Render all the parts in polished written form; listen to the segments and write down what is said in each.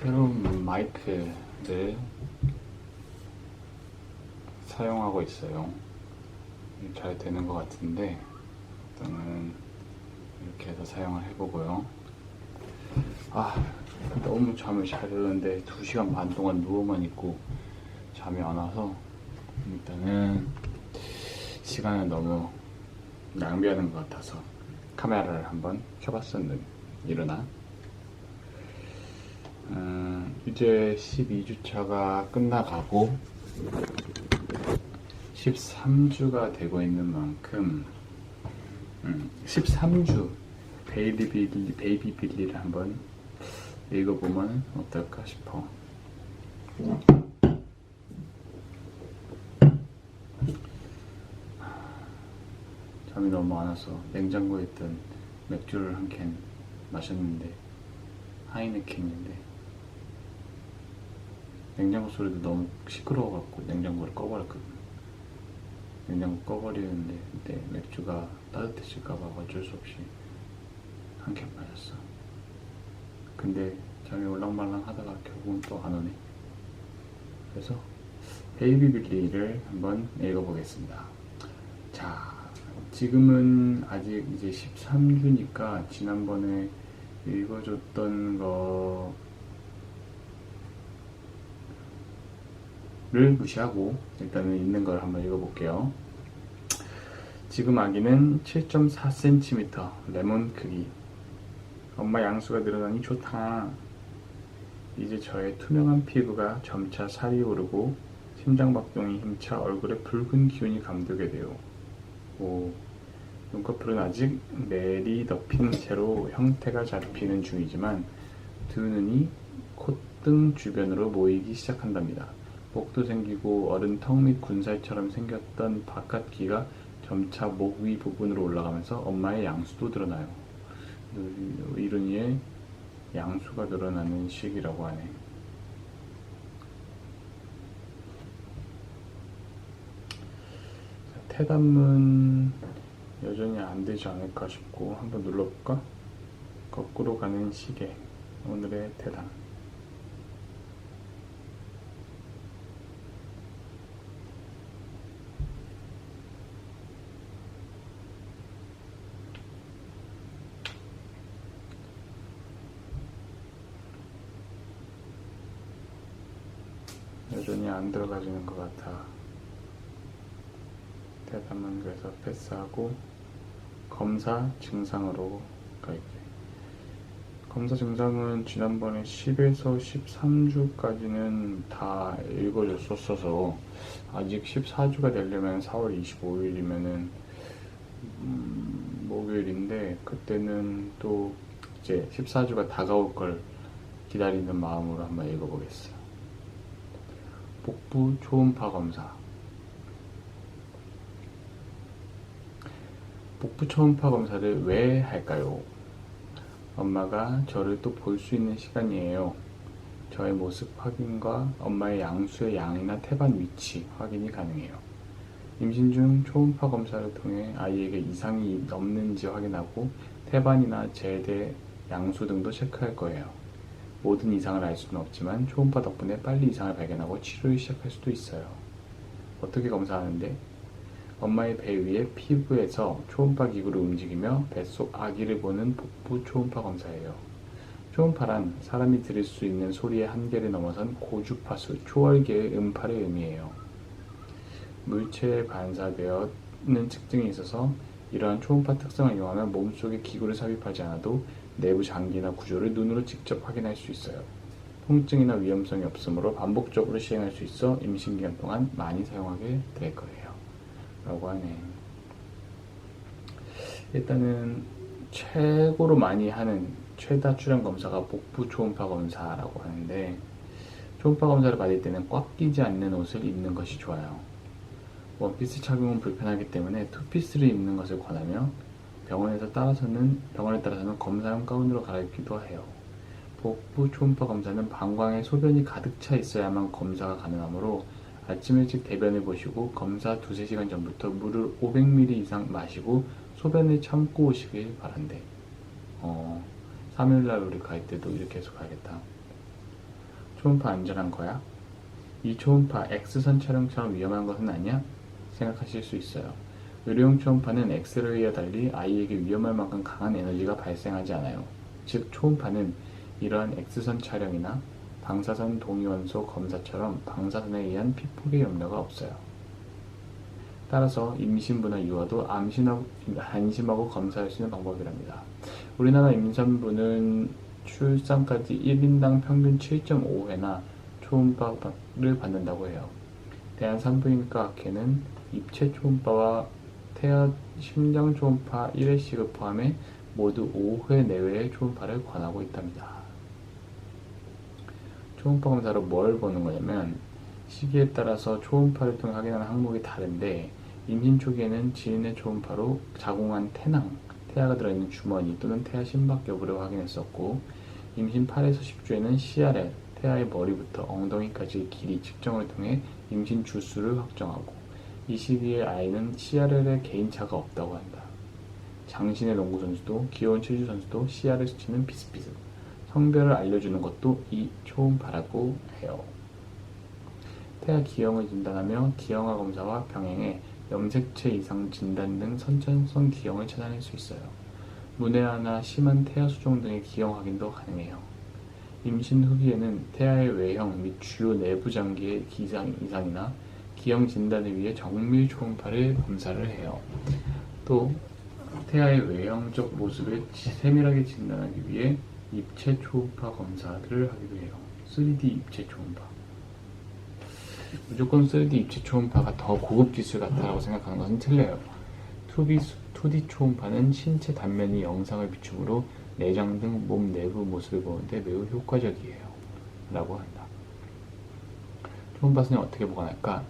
새로운 마이크를 사용하고 있어요. 잘 되는 것 같은데 일단은 이렇게 해서 사용을 해보고요. 너무 잠을 잘 자는데 2시간 반 동안 누워만 있고 잠이 안 와서 일단은 시간을 너무 낭비하는 것 같아서 카메라를 한번 켜봤었는데 일어나 이제 12주차가 끝나가고 13주가 되고 있는 만큼 13주 베이비 빌리를 한번 읽어보면 어떨까 싶어. 잠이 너무 안 와서 냉장고에 있던 맥주를 한 캔 마셨는데 하이네켄인데 냉장고 소리도 너무 시끄러워갖고 냉장고를 꺼버렸거든요. 냉장고 꺼버리는데 그때 맥주가 따뜻해질까봐 어쩔 수 없이 한 캔 마셨어. 근데 잠이 올랑말랑 하다가 결국은 또 안 오네. 그래서 베이비 빌리를 한번 읽어보겠습니다. 자, 지금은 아직 이제 13주니까 지난번에 읽어줬던 거를 무시하고 일단은 있는 걸 한번 읽어볼게요. 지금 아기는 7.4cm 레몬 크기. 엄마 양수가 늘어나니 좋다. 이제 저의 투명한 피부가 점차 살이 오르고 심장박동이 힘차 얼굴에 붉은 기운이 감돌게 돼요. 눈꺼풀은 아직 내리 덮인 채로 형태가 잡히는 중이지만 두 눈이 콧등 주변으로 모이기 시작한답니다. 목도 생기고 어른 턱 및 군살처럼 생겼던 바깥 귀가 점차 목 위 부분으로 올라가면서 엄마의 양수도 드러나요. 이른이의 양수가 늘어나는 시기라고 하네. 태단문 여전히 안 되지 않을까 싶고 한번 눌러볼까? 거꾸로 가는 시계. 오늘의 태단. 여전히 안 들어가지는 것 같아. 대담은 그래서 패스하고 검사 증상으로 갈게. 검사 증상은 지난번에 10에서 13주까지는 다 읽어줬었어서 아직 14주가 되려면 4월 25일이면은 목요일인데 그때는 또 이제 14주가 다가올 걸 기다리는 마음으로 한번 읽어보겠어. 복부 초음파 검사. 복부 초음파 검사를 왜 할까요? 엄마가 저를 또 볼 수 있는 시간이에요. 저의 모습 확인과 엄마의 양수의 양이나 태반 위치 확인이 가능해요. 임신 중 초음파 검사를 통해 아이에게 이상이 없는지 확인하고 태반이나 제대, 양수 등도 체크할 거예요. 모든 이상을 알 수는 없지만 초음파 덕분에 빨리 이상을 발견하고 치료를 시작할 수도 있어요. 어떻게 검사하는데? 엄마의 배 위에 피부에서 초음파 기구를 움직이며 뱃속 아기를 보는 복부 초음파 검사예요. 초음파란 사람이 들을 수 있는 소리의 한계를 넘어선 고주파수, 초월계의 음파를 의미해요. 물체에 반사되어는 측정이 있어서 이러한 초음파 특성을 이용하면 몸속에 기구를 삽입하지 않아도 내부 장기나 구조를 눈으로 직접 확인할 수 있어요. 통증이나 위험성이 없으므로 반복적으로 시행할 수 있어 임신기간 동안 많이 사용하게 될 거예요. 라고 하네. 일단은 최고로 많이 하는 최다 출현 검사가 복부 초음파 검사라고 하는데 초음파 검사를 받을 때는 꽉 끼지 않는 옷을 입는 것이 좋아요. 원피스 착용은 불편하기 때문에 투피스를 입는 것을 권하며 병원에 따라서는 검사용 가운으로 갈아입기도 해요. 복부 초음파 검사는 방광에 소변이 가득 차 있어야만 검사가 가능하므로 아침 일찍 대변을 보시고 검사 2-3시간 전부터 물을 500ml 이상 마시고 소변을 참고 오시길 바란대. 3일날 우리 갈 때도 이렇게 해서 가야겠다. 초음파 안전한 거야? 이 초음파 X선 촬영처럼 위험한 것은 아니야? 생각하실 수 있어요. 의료용 초음파는 엑스레이와 달리 아이에게 위험할 만큼 강한 에너지가 발생하지 않아요. 즉, 초음파는 이러한 X선 촬영이나 방사선 동위원소 검사처럼 방사선에 의한 피폭의 염려가 없어요. 따라서 임신부나 유아도 안심하고 검사할 수 있는 방법이랍니다. 우리나라 임산부는 출산까지 1인당 평균 7.5회나 초음파를 받는다고 해요. 대한산부인과학회는 입체 초음파와 태아 심장 초음파 1회씩을 포함해 모두 5회 내외의 초음파를 권하고 있답니다. 초음파 검사로 뭘 보는 거냐면 시기에 따라서 초음파를 통해 확인하는 항목이 다른데 임신 초기에는 지인의 초음파로 자궁안 태아가 들어있는 주머니 또는 태아 심박 여부를 확인했었고 임신 8에서 10주에는 CRL, 태아의 머리부터 엉덩이까지의 길이 측정을 통해 임신 주수를 확정하고 이 시기에 아이는 CRL에 개인차가 없다고 한다. 장신의 농구 선수도 귀여운 체조 선수도 CRL 수치는 비슷비슷. 성별을 알려주는 것도 이 초음파라고 해요. 태아 기형을 진단하며 기형아 검사와 병행해 염색체 이상 진단 등 선천성 기형을 찾아낼 수 있어요. 문해아나 심한 태아 수종 등의 기형 확인도 가능해요. 임신 후기에는 태아의 외형 및 주요 내부 장기의 이상이나 기형 진단을 위해 정밀 초음파를 검사를 해요. 또 태아의 외형적 모습을 세밀하게 진단하기 위해 입체 초음파 검사를 하기도 해요. 3D 입체 초음파. 무조건 3D 입체 초음파가 더 고급 기술 같다라고 생각하는 것은 틀려요. 2D 초음파는 신체 단면이 영상을 비추므로 내장 등 몸 내부 모습을 보는데 매우 효과적이에요. 라고 한다. 초음파 사진을 어떻게 보관할까?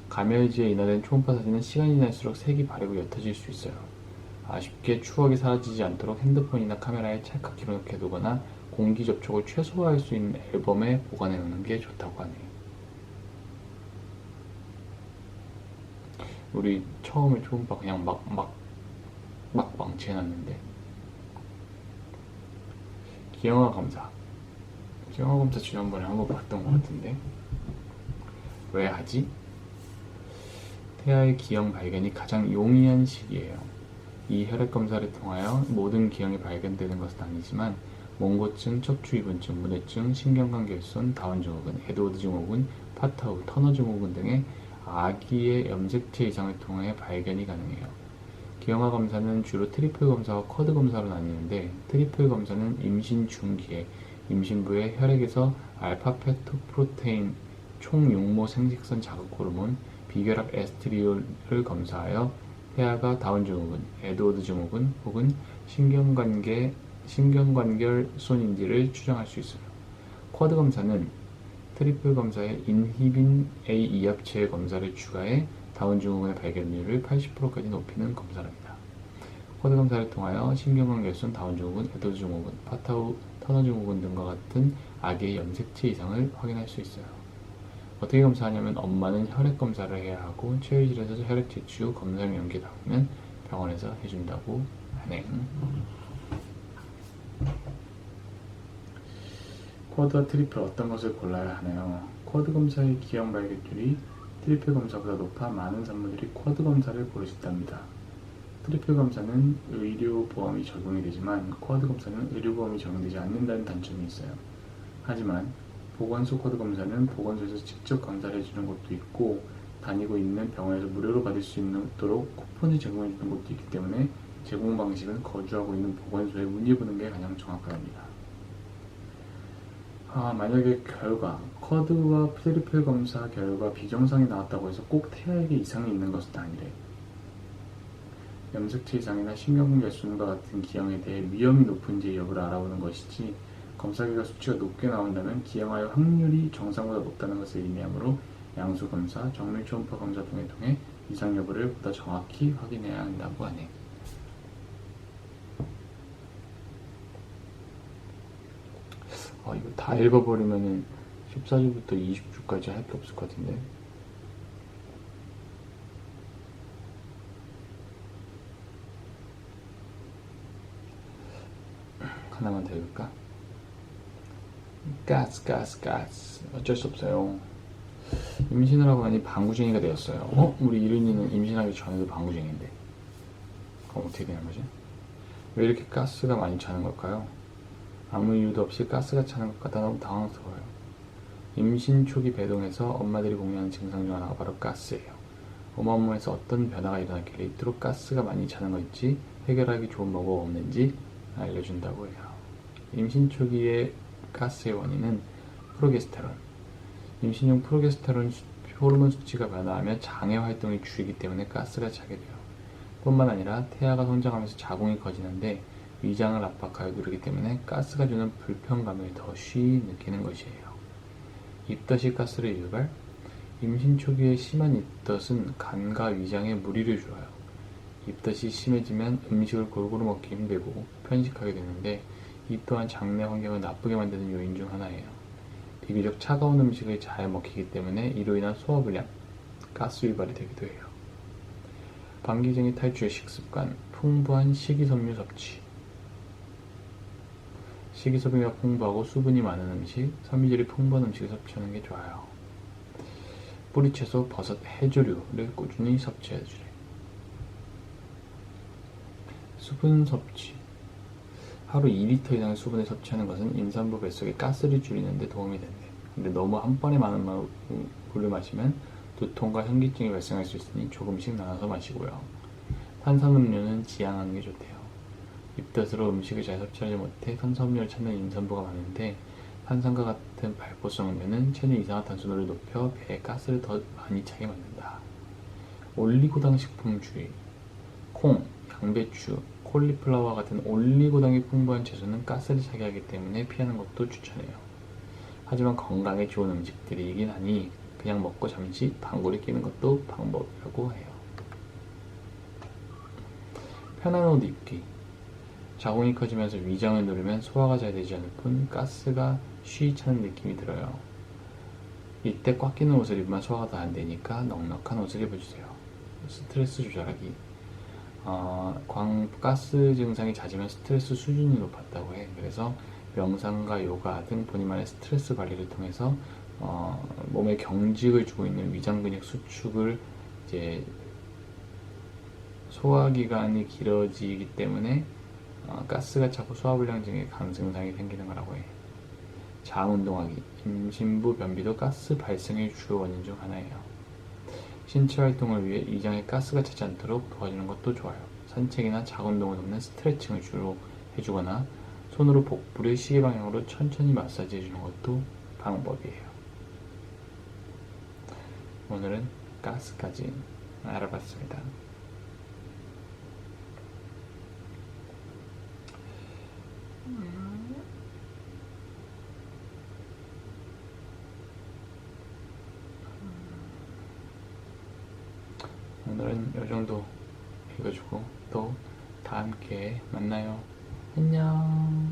가멸지에 인화된 초음파 사진은 시간이 지날수록 색이 바래고 옅어질 수 있어요. 아쉽게 추억이 사라지지 않도록 핸드폰이나 카메라에 찰칵 기록해두거나 공기 접촉을 최소화할 수 있는 앨범에 보관해놓는 게 좋다고 하네요. 우리 처음에 초음파 그냥 막 망치해놨는데. 기형아 검사. 기형아 검사 지난번에 한번 봤던 것 같은데 왜 하지? 태아의 기형 발견이 가장 용이한 시기예요. 이 혈액 검사를 통하여 모든 기형이 발견되는 것은 아니지만 몽고증, 척추이분증, 문해증, 신경관 결손, 다운 증후군, 에드워드 증후군, 파타우, 터너 증후군 등의 아기의 염색체 이상을 통해 발견이 가능해요. 기형아 검사는 주로 트리플 검사와 쿼드 검사로 나뉘는데 트리플 검사는 임신 중기에 임신부의 혈액에서 알파-페토프로테인 총육모 생식선 자극 호르몬, 비결합 에스트리올을 검사하여 태아가 다운 증후군, 에드워드 증후군 혹은 신경관결 손인지를 추정할 수 있어요. 쿼드 검사는 트리플 검사에 인히빈 A 이합체 검사를 추가해 다운 증후군의 발견률을 80%까지 높이는 검사랍니다. 쿼드 검사를 통하여 신경관결손, 다운 증후군, 에드워드 증후군, 파타우, 터너 증후군 등과 같은 아기의 염색체 이상을 확인할 수 있어요. 어떻게 검사하냐면 엄마는 혈액 검사를 해야 하고 체외실에서 혈액 채취 후 검사용 연기 나오면 병원에서 해준다고 하네. 쿼드와 트리플 어떤 것을 골라야 하나요? 쿼드 검사의 기형 발견률이 트리플 검사보다 높아 많은 산모들이 쿼드 검사를 고르신답니다. 트리플 검사는 의료보험이 적용이 되지만 쿼드 검사는 의료보험이 적용되지 않는다는 단점이 있어요. 하지만 보건소 쿼드 검사는 보건소에서 직접 검사를 해주는 곳도 있고 다니고 있는 병원에서 무료로 받을 수 있도록 쿠폰을 제공해주는 곳도 있기 때문에 제공 방식은 거주하고 있는 보건소에 문의해보는 게 가장 정확합니다. 만약에 결과, 쿼드와 트리플 검사 결과 비정상이 나왔다고 해서 꼭 태아에게 이상이 있는 것은 아니래. 염색체 이상이나 신경결손과 같은 기형에 대해 위험이 높은지 여부를 알아보는 것이지 검사 결과 수치가 높게 나온다면 기형아의 확률이 정상보다 높다는 것을 의미하므로 양수검사, 정밀초음파 검사 등을 통해 이상 여부를 보다 정확히 확인해야 한다고 하네. 이거 다 읽어버리면은 14주부터 20주까지 할 게 없을 것 같은데. 하나만 더 읽을까? 가스. 어쩔 수 없어요. 임신을 하고 나니 방구쟁이가 되었어요. 우리 이른이는 임신하기 전에도 방구쟁이인데. 그럼 어떻게 되는 거지? 왜 이렇게 가스가 많이 차는 걸까요? 아무 이유도 없이 가스가 차는 것 같아 너무 당황스러워요. 임신 초기 배동에서 엄마들이 공유하는 증상 중 하나가 바로 가스예요. 엄마 몸에서 어떤 변화가 일어났길래 이토록 가스가 많이 차는 건지 해결하기 좋은 방법 없는지 알려준다고 해요. 임신 초기의 가스의 원인은 프로게스테론. 임신용 프로게스테론 호르몬 수치가 변화하며 장애 활동이 줄이기 때문에 가스가 차게 돼요. 뿐만 아니라 태아가 성장하면서 자궁이 커지는데 위장을 압박하여 누르기 때문에 가스가 주는 불편감을 더 쉬이 느끼는 것이에요. 입덧이 가스를 유발? 임신 초기에 심한 입덧은 간과 위장에 무리를 줘요. 입덧이 심해지면 음식을 골고루 먹기 힘들고 편식하게 되는데 이 또한 장내 환경을 나쁘게 만드는 요인 중 하나예요. 비교적 차가운 음식을 잘 먹히기 때문에 이로 인한 소화불량, 가스 유발이 되기도 해요. 방귀쟁이 탈출의 식습관, 풍부한 식이섬유 섭취. 식이섬유가 풍부하고 수분이 많은 음식, 섬유질이 풍부한 음식을 섭취하는 게 좋아요. 뿌리채소, 버섯, 해조류를 꾸준히 섭취해주래. 수분 섭취. 하루 2리터 이상의 수분을 섭취하는 것은 임산부 뱃속에 가스를 줄이는 데 도움이 된대. 근데 너무 한 번에 많은 물을 마시면 두통과 현기증이 발생할 수 있으니 조금씩 나눠서 마시고요. 탄산음료는 지양하는 게 좋대요. 입덧으로 음식을 잘 섭취하지 못해 탄산음료를 찾는 임산부가 많은데 탄산과 같은 발포성 음료는 체내 이산화탄소를 높여 배에 가스를 더 많이 차게 만든다. 올리고당 식품 주의. 콩, 양배추, 콜리플라워 같은 올리고당이 풍부한 채소는 가스를 차게 하기 때문에 피하는 것도 추천해요. 하지만 건강에 좋은 음식들이긴 하니 그냥 먹고 잠시 방구를 끼는 것도 방법이라고 해요. 편한 옷 입기. 자궁이 커지면서 위장을 누르면 소화가 잘 되지 않을 뿐 가스가 쉬이 차는 느낌이 들어요. 이때 꽉 끼는 옷을 입으면 소화가 다 안 되니까 넉넉한 옷을 입어주세요. 스트레스 조절하기. 가스 증상이 잦으면 스트레스 수준이 높았다고 해. 그래서 명상과 요가 등 본인만의 스트레스 관리를 통해서 몸에 경직을 주고 있는 위장 근육 수축을 이제 소화기간이 길어지기 때문에 가스가 차고 소화불량 등의 간 증상이 생기는 거라고 해. 장 운동하기. 임신부 변비도 가스 발생의 주요 원인 중 하나예요. 신체 활동을 위해 위장에 가스가 차지 않도록 도와주는 것도 좋아요. 산책이나 장 운동을 돕는 스트레칭을 주로 해주거나 손으로 복부를 시계 방향으로 천천히 마사지 해주는 것도 방법이에요. 오늘은 가스까지 알아봤습니다. 오늘은 이 정도 읽어주고 또 다음 기회에 만나요. 안녕.